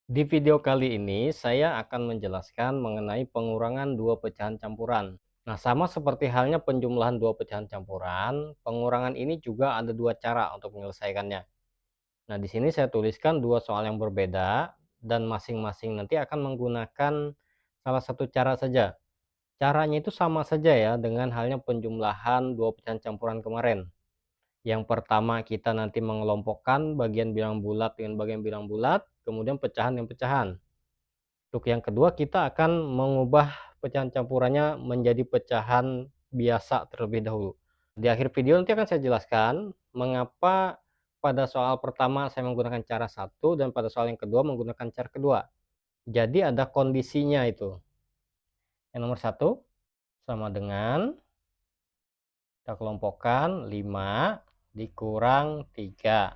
Di video kali ini, saya akan menjelaskan mengenai pengurangan dua pecahan campuran. Nah, sama seperti halnya penjumlahan dua pecahan campuran, pengurangan ini juga ada dua cara untuk menyelesaikannya. Nah, di sini saya tuliskan dua soal yang berbeda, dan masing-masing nanti akan menggunakan salah satu cara saja. Caranya itu sama saja ya, dengan halnya penjumlahan dua pecahan campuran kemarin. Yang pertama, kita nanti mengelompokkan bagian bilang bulat dengan bagian bilang bulat, kemudian pecahan yang pecahan. Untuk yang kedua, kita akan mengubah pecahan campurannya menjadi pecahan biasa terlebih dahulu. Di akhir video nanti akan saya jelaskan mengapa pada soal pertama saya menggunakan cara satu dan pada soal yang kedua menggunakan cara kedua. Jadi ada kondisinya itu. Yang nomor satu sama dengan, kita kelompokkan 5 dikurang 3.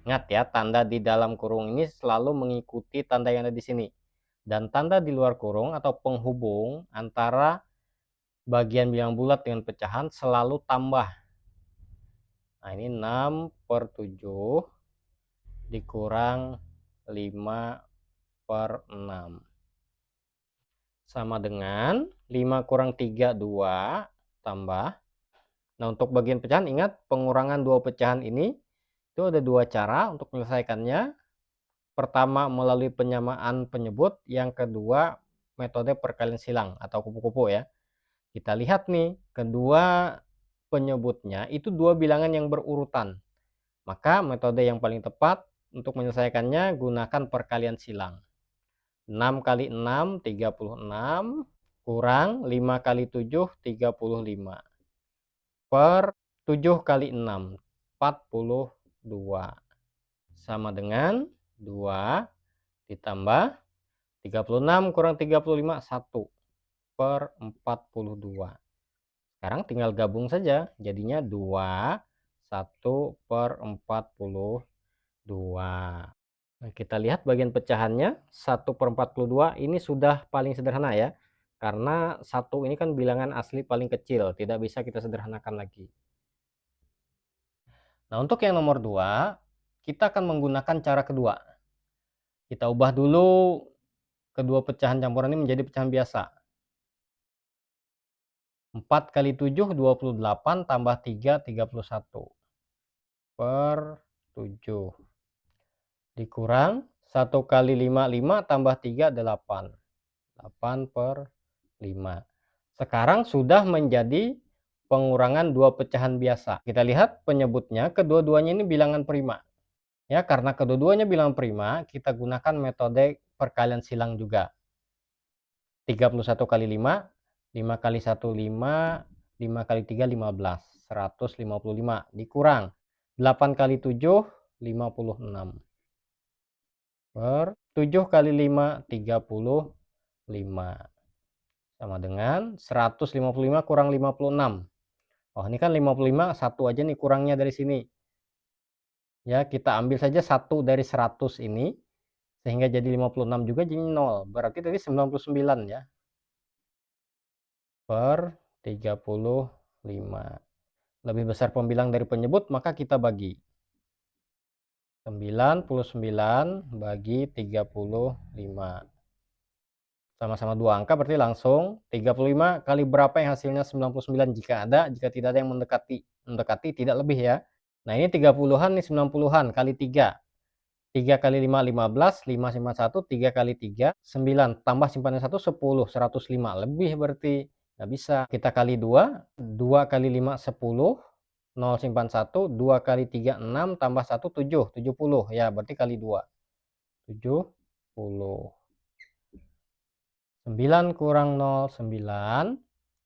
Ingat ya, tanda di dalam kurung ini selalu mengikuti tanda yang ada di sini. Dan tanda di luar kurung atau penghubung antara bagian bilang bulat dengan pecahan selalu tambah. Nah, ini 6/7 dikurang 5/6. Sama dengan 5 kurang 3, 2, tambah. Nah, untuk bagian pecahan, ingat pengurangan dua pecahan ini, itu ada dua cara untuk menyelesaikannya. Pertama, melalui penyamaan penyebut. Yang kedua, metode perkalian silang atau kupu-kupu ya. Kita lihat nih, kedua penyebutnya itu dua bilangan yang berurutan. Maka metode yang paling tepat untuk menyelesaikannya gunakan perkalian silang. 6 kali 6, 36, kurang 5 kali 7, 35. Per 7 kali 6, 42. Sama dengan 2 ditambah 36 kurang 35, 1/42. Sekarang tinggal gabung saja, jadinya 2, 1/42. Nah, kita lihat bagian pecahannya, 1/42 ini sudah paling sederhana ya. Karena 1 ini kan bilangan asli paling kecil, tidak bisa kita sederhanakan lagi. Nah, untuk yang nomor 2, kita akan menggunakan cara kedua. Kita ubah dulu kedua pecahan campuran ini menjadi pecahan biasa. 4 kali 7, 28, tambah 3, 31. Per 7. Dikurang 1 kali 5, 5, tambah 3, 8. 8/5. Sekarang sudah menjadi pengurangan dua pecahan biasa. Kita lihat penyebutnya, kedua-duanya ini bilangan prima. Ya, karena kedua-duanya bilangan prima, kita gunakan metode perkalian silang juga. 31 kali 5, 5 kali 1, 5, 5 kali 3, 15. 155. Dikurang 8 kali 7, 56. Per 7 kali 5, 35. Sama dengan 155 kurang 56. Oh, ini kan 55, 1 aja nih kurangnya dari sini. Ya, kita ambil saja 1 dari 100 ini, sehingga jadi 56 juga, jadi 0. Berarti tadi 99 ya. Per 35. Lebih besar pembilang dari penyebut, maka kita bagi. 99 bagi 35. Sama-sama dua angka, berarti langsung 35 kali berapa yang hasilnya 99 jika ada, jika tidak ada yang mendekati tidak lebih ya. Nah, ini 30-an nih, 90-an kali 3. 3 kali 5, 15, 5 simpan 1, 3 kali 3, 9, tambah simpanan 1, 10, 105. Lebih berarti, nggak bisa. Kita kali 2, 2 kali 5, 10, 0 simpan 1, 2 kali 3, 6, tambah 1, 7, 70. Ya, berarti kali 2, 70. 9 kurang 0, 9.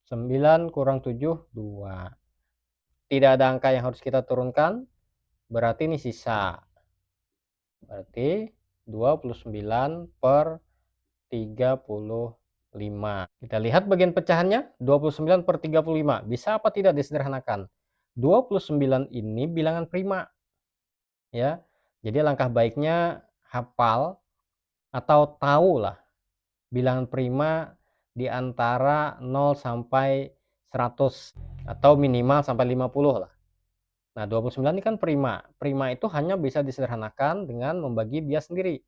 9 kurang 7, 2. Tidak ada angka yang harus kita turunkan, berarti ini sisa. Berarti 29/35. Kita lihat bagian pecahannya, 29/35. Bisa apa tidak disederhanakan? 29 ini bilangan prima. Ya. Jadi langkah baiknya hafal atau tahulah bilangan prima di antara 0 sampai 100 atau minimal sampai 50 lah. Nah, 29 ini kan prima. Prima itu hanya bisa disederhanakan dengan membagi bias sendiri.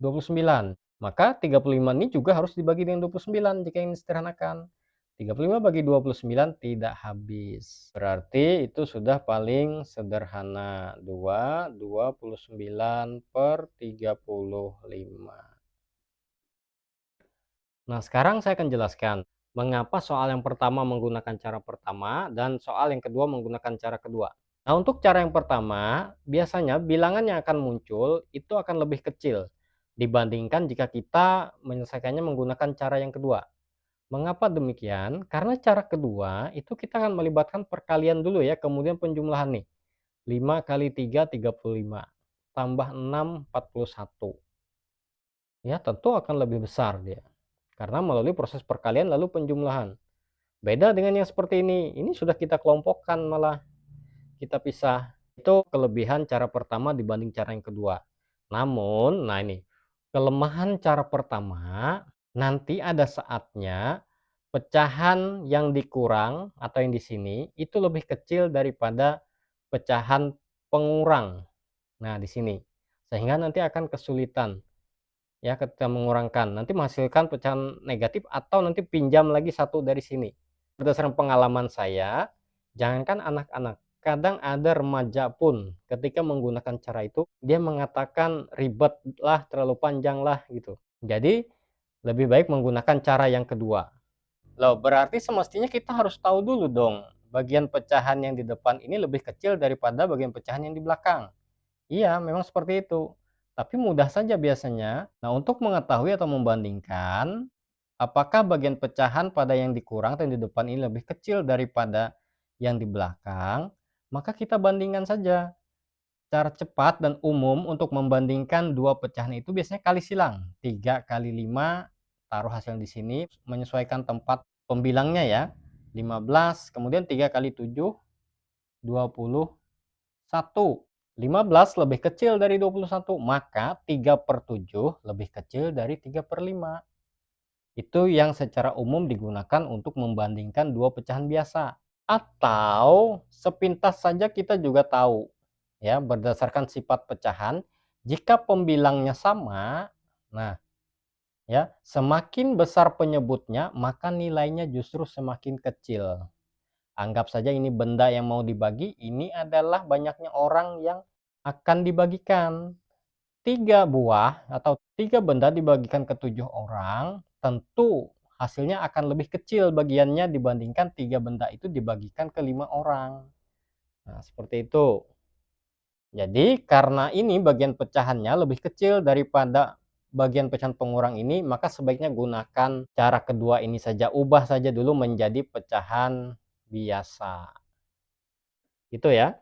29. Maka 35 ini juga harus dibagi dengan 29 jika ingin disederhanakan. 35 bagi 29 tidak habis. Berarti itu sudah paling sederhana. 29/35. Nah, sekarang saya akan jelaskan mengapa soal yang pertama menggunakan cara pertama dan soal yang kedua menggunakan cara kedua. Nah, untuk cara yang pertama, biasanya bilangan yang akan muncul itu akan lebih kecil dibandingkan jika kita menyelesaikannya menggunakan cara yang kedua. Mengapa demikian? Karena cara kedua itu kita akan melibatkan perkalian dulu ya, kemudian penjumlahan nih. 5 kali 3, 35. Tambah 6, 41. Ya, tentu akan lebih besar dia. Karena melalui proses perkalian lalu penjumlahan. Beda dengan yang seperti ini sudah kita kelompokkan malah, kita pisah. Itu kelebihan cara pertama dibanding cara yang kedua. Namun, nah ini, kelemahan cara pertama, nanti ada saatnya pecahan yang dikurang atau yang di sini itu lebih kecil daripada pecahan pengurang. Nah, di sini. Sehingga nanti akan kesulitan ya ketika mengurangkan, nanti menghasilkan pecahan negatif atau nanti pinjam lagi satu dari sini. Berdasarkan pengalaman saya, jangankan anak-anak, kadang ada remaja pun ketika menggunakan cara itu, dia mengatakan ribet lah, terlalu panjang lah gitu. Jadi, lebih baik menggunakan cara yang kedua. Loh, berarti semestinya kita harus tahu dulu dong, bagian pecahan yang di depan ini lebih kecil daripada bagian pecahan yang di belakang. Iya, memang seperti itu. Tapi mudah saja biasanya. Nah, untuk mengetahui atau membandingkan, apakah bagian pecahan pada yang dikurang atau yang di depan ini lebih kecil daripada yang di belakang, maka kita bandingkan saja. Cara cepat dan umum untuk membandingkan dua pecahan itu biasanya kali silang. 3 kali 5, taruh hasil di sini, menyesuaikan tempat pembilangnya ya. 15, kemudian 3 kali 7, 21. 15 lebih kecil dari 21, maka 3/7 lebih kecil dari 3/5. Itu yang secara umum digunakan untuk membandingkan dua pecahan biasa. Atau sepintas saja kita juga tahu, ya, berdasarkan sifat pecahan, jika pembilangnya sama, nah, ya, semakin besar penyebutnya, maka nilainya justru semakin kecil. Anggap saja ini benda yang mau dibagi, ini adalah banyaknya orang yang akan dibagikan. 3 buah atau 3 benda dibagikan ke 7 orang, tentu hasilnya akan lebih kecil bagiannya dibandingkan 3 benda itu dibagikan ke 5 orang. Nah, seperti itu. Jadi, karena ini bagian pecahannya lebih kecil daripada bagian pecahan pengurang ini, maka sebaiknya gunakan cara kedua ini saja, ubah saja dulu menjadi pecahan biasa. Gitu ya.